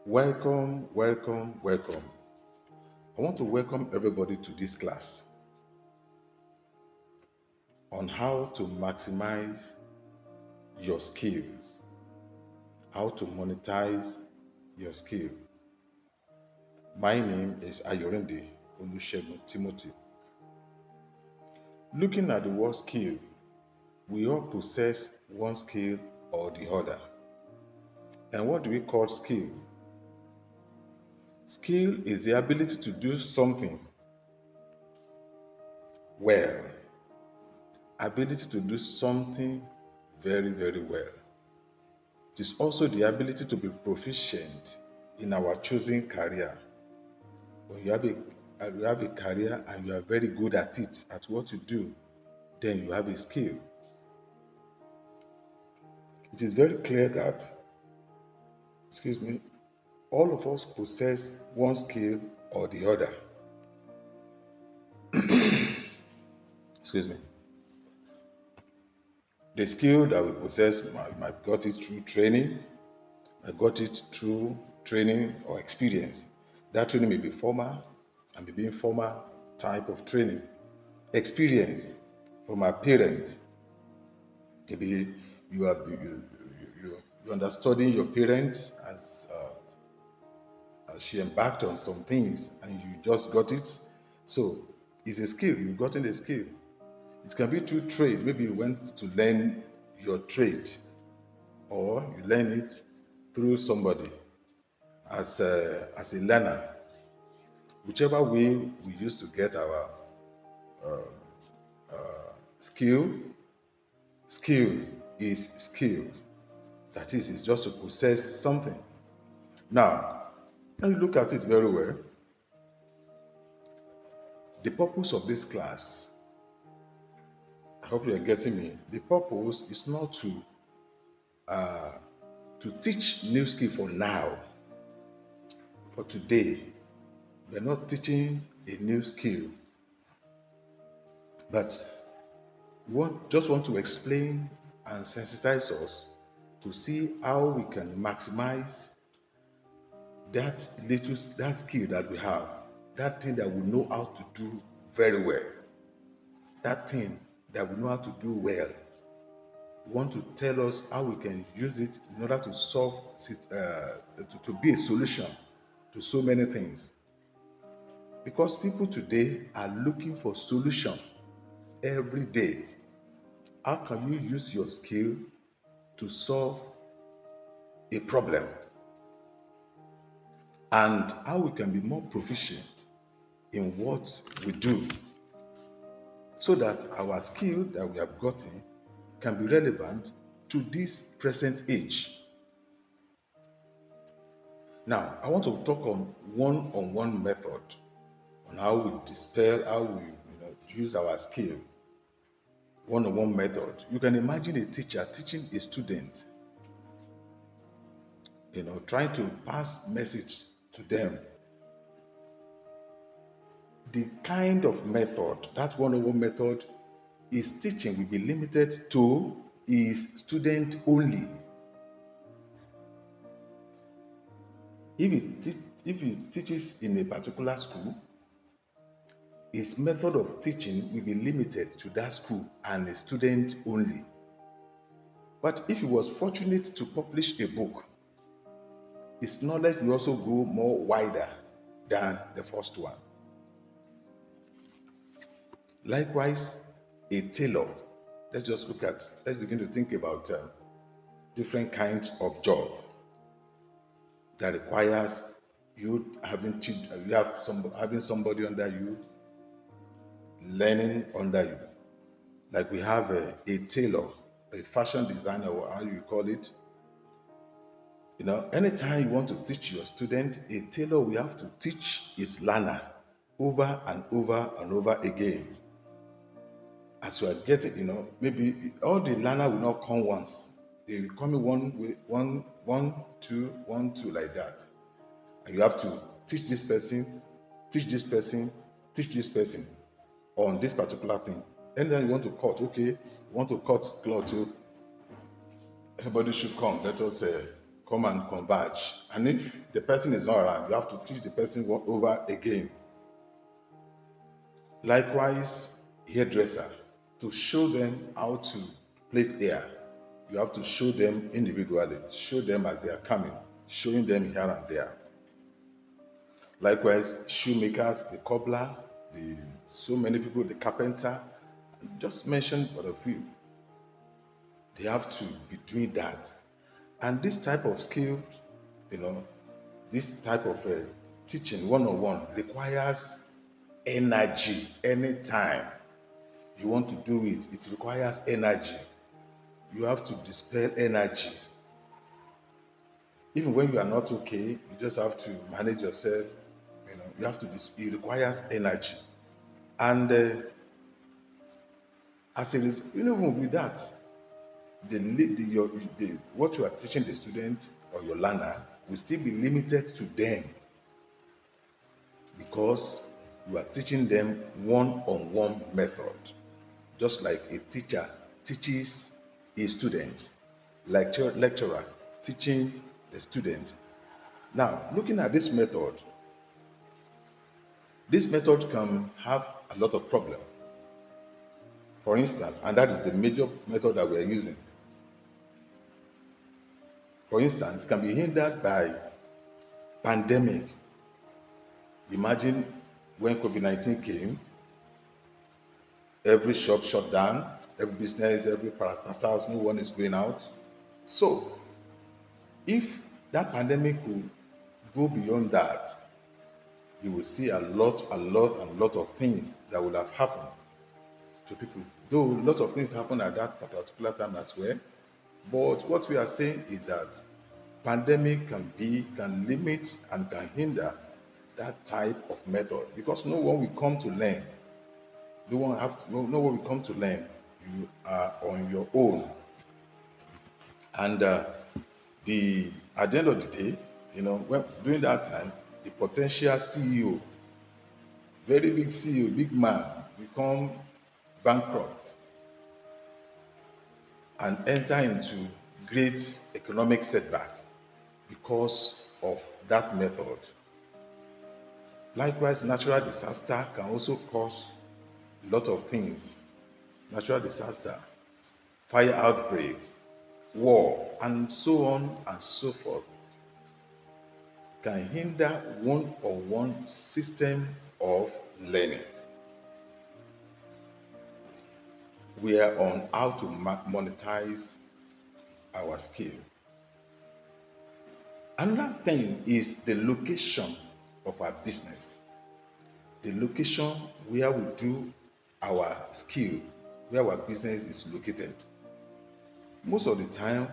Welcome, welcome, welcome. I want to welcome everybody to this class on how to maximize your skills, how to monetize your skill. My name is Ayorinde Olusegun Timothy. Looking at the word skill, we all possess one skill or the other. And what do we call skill? Skill is the ability to do something well, ability to do something very, very well. It is also the ability to be proficient in our chosen career. When you have a career and you are very good at it, at what you do, then you have a skill. It is very clear that, excuse me, all of us possess one skill or the other. Excuse me. The skill that we possess, I got it through training, I got it through training or experience. That training may be formal and may be informal type of training. Experience from our parents. Maybe you are you understanding your parents as she embarked on some things and you just got it. So it's a skill. You've gotten a skill. It can be through trade. Maybe you went to learn your trade, or you learn it through somebody as a learner. Whichever way we use to get our skill, skill is skill. That is, it's just to possess something. Now, when you look at it very well, the purpose of this class, I hope you are getting me. The purpose is not to teach new skill for now, for today. We're not teaching a new skill, but just want to explain and sensitize us to see how we can maximize that skill that we have, that thing that we know how to do very well, that thing that we know how to do well. We want to tell us how we can use it in order to solve, to be a solution to so many things. Because people today are looking for solution every day. How can you use your skill to solve a problem? And how we can be more proficient in what we do so that our skill that we have gotten can be relevant to this present age. Now, I want to talk on one method on how we dispel, how we use our skill. One-on-one method. You can imagine a teacher teaching a student, trying to pass message to them. The kind of method, that one-on-one method, is teaching will be limited to is student only. If he teaches in a particular school, his method of teaching will be limited to that school and a student only. But if he was fortunate to publish a book, his knowledge will also go more wider than the first one. Likewise, a tailor. Let's begin to think about different kinds of job that requires having somebody under you, learning under you. Like we have a tailor, a fashion designer, or how you call it. Anytime you want to teach your student, a tailor will have to teach his learner over and over and over again. As you are getting, maybe all the learner will not come once. They will come in one, two, like that. And you have to teach this person, teach this person, teach this person on this particular thing. And then you want to cut, okay, you want to cut cloth, so everybody should come. Let us come and converge. And if the person is not around, you have to teach the person over again. Likewise, hairdresser, to show them how to plait hair, you have to show them individually, show them as they are coming, showing them here and there. Likewise, shoemakers, the cobbler, the so many people, the carpenter, just mention but a few. They have to be doing that. And this type of skill, you know, this type of teaching one-on-one requires energy. Anytime you want to do it, it requires energy. You have to dispel energy. Even when you are not okay, you just have to manage yourself. You have to. It requires energy, and as a result, with that, what you are teaching the student or your learner will still be limited to them because you are teaching them one-on-one method, just like a teacher teaches a student, lecturer teaching the student. Now, looking at this method can have a lot of problems. For instance, and that is the major method that we are using. For instance, it can be hindered by pandemic. Imagine when COVID-19 came, every shop shut down, every business, every parastatals, no one is going out. So, if that pandemic could go beyond that, you will see a lot of things that will have happened to people. Though a lot of things happened at that particular time as well. But what we are saying is that pandemic can limit and can hinder that type of method because no one will come to learn. No one will come to learn. You are on your own. And the at the end of the day, when during that time, the potential CEO, very big CEO, big man, become bankrupt and enter into great economic setback because of that method. Likewise, natural disaster can also cause a lot of things. Natural disaster, fire outbreak, war, and so on and so forth can hinder one-on-one system of learning. We are on how to monetize our skill. Another thing is the location of our business. The location where we do our skill, where our business is located. Most of the time,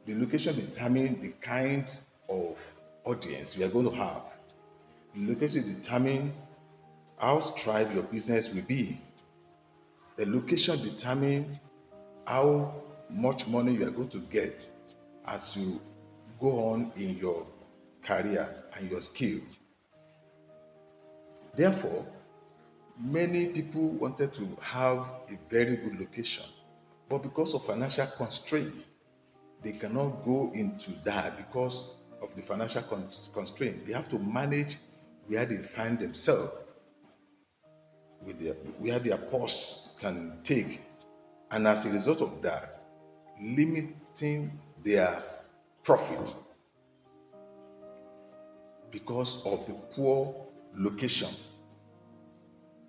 the location determines the kind of audience we are going to have. The location determines how strive your business will be. The location determines how much money you are going to get as you go on in your career and your skill. Therefore, many people wanted to have a very good location, but because of financial constraint, they cannot go into that because of the financial constraint. They have to manage where they find themselves, where their purse can take, and as a result of that, limiting their profit because of the poor location.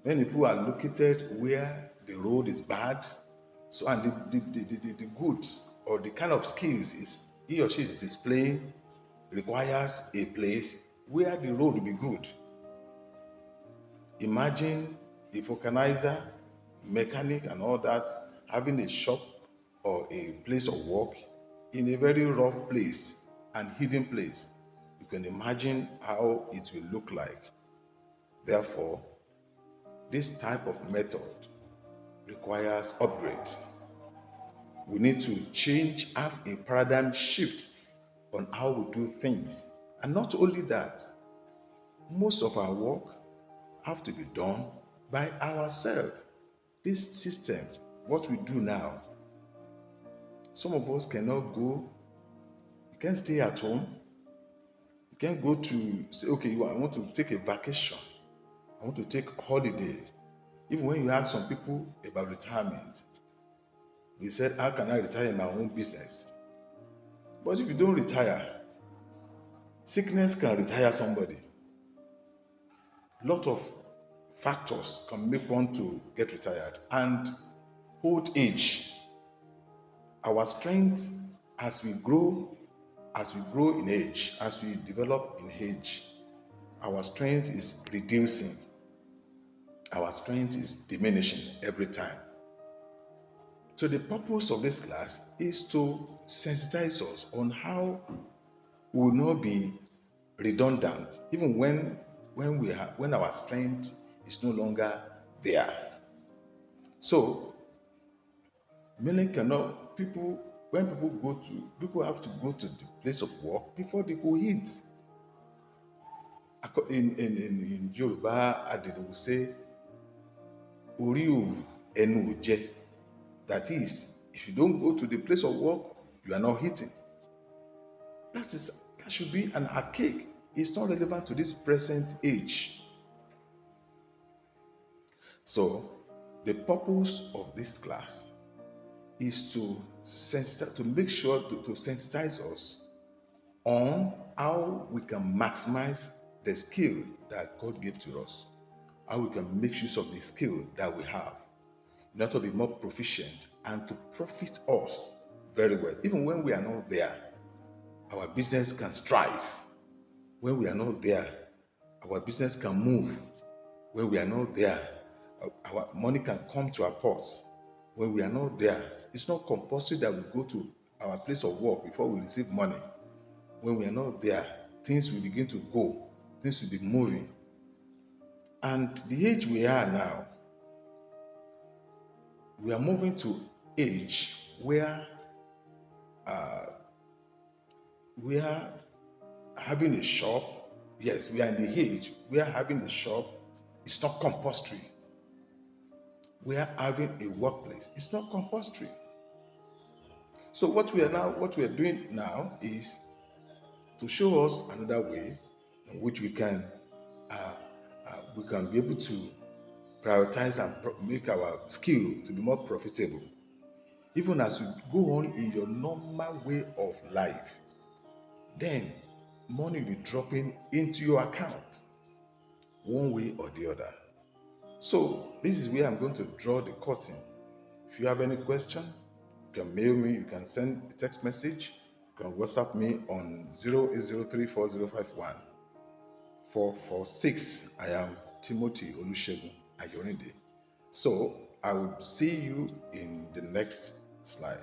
Many people are located where the road is bad, so and the goods or the kind of skills is he or she is displaying requires a place where the road will be good. Imagine a vulcanizer, mechanic, and all that having a shop or a place of work in a very rough place and hidden place. You can imagine how it will look like. Therefore, this type of method requires upgrade. We need to have a paradigm shift on how we do things. And not only that, most of our work have to be done by ourselves. This system, what we do now, some of us cannot go You can't stay at home. You can't go to say, okay, I want to take a vacation. I want to take holiday. Even when you ask some people about retirement, they said, how can I retire in my own business? But if you don't retire, sickness can retire somebody. A lot of factors can make one to get retired. And old age, our strength as we grow, in age, as we develop in age, our strength is reducing. Our strength is diminishing every time. So the purpose of this class is to sensitize us on how we will not be redundant, even when our strength is no longer there. So many cannot people when people have to go to the place of work before they go eat. In Yoruba, they will say, Ori oru enu oje. That is, if you don't go to the place of work, you are not eating. That should be an archaic. It's not relevant to this present age. So, the purpose of this class is to make sure to sensitize us on how we can maximize the skill that God gave to us, how we can make use of the skill that we have in order to be more proficient and to profit us very well. Even when we are not there, our business can strive. When we are not there, our business can move. When we are not there, our money can come to our purse. When we are not there, it's not compulsory that we go to our place of work before we receive money. When we are not there, things will begin to go, things will be moving. And the age we are now, we are moving to age where we are having a shop. Yes, we are in the age where having a shop is not compulsory. We are having a workplace. It's not compulsory. So what we are doing now is to show us another way in which we can be able to prioritize and make our skill to be more profitable. Even as you go on in your normal way of life, then money will be dropping into your account one way or the other. So this is where I'm going to draw the curtain. If you have any question, you can mail me, you can send a text message, you can WhatsApp me on 08034051446. I am Timothy Olusegun Ayorinde. So I will see you in the next slide.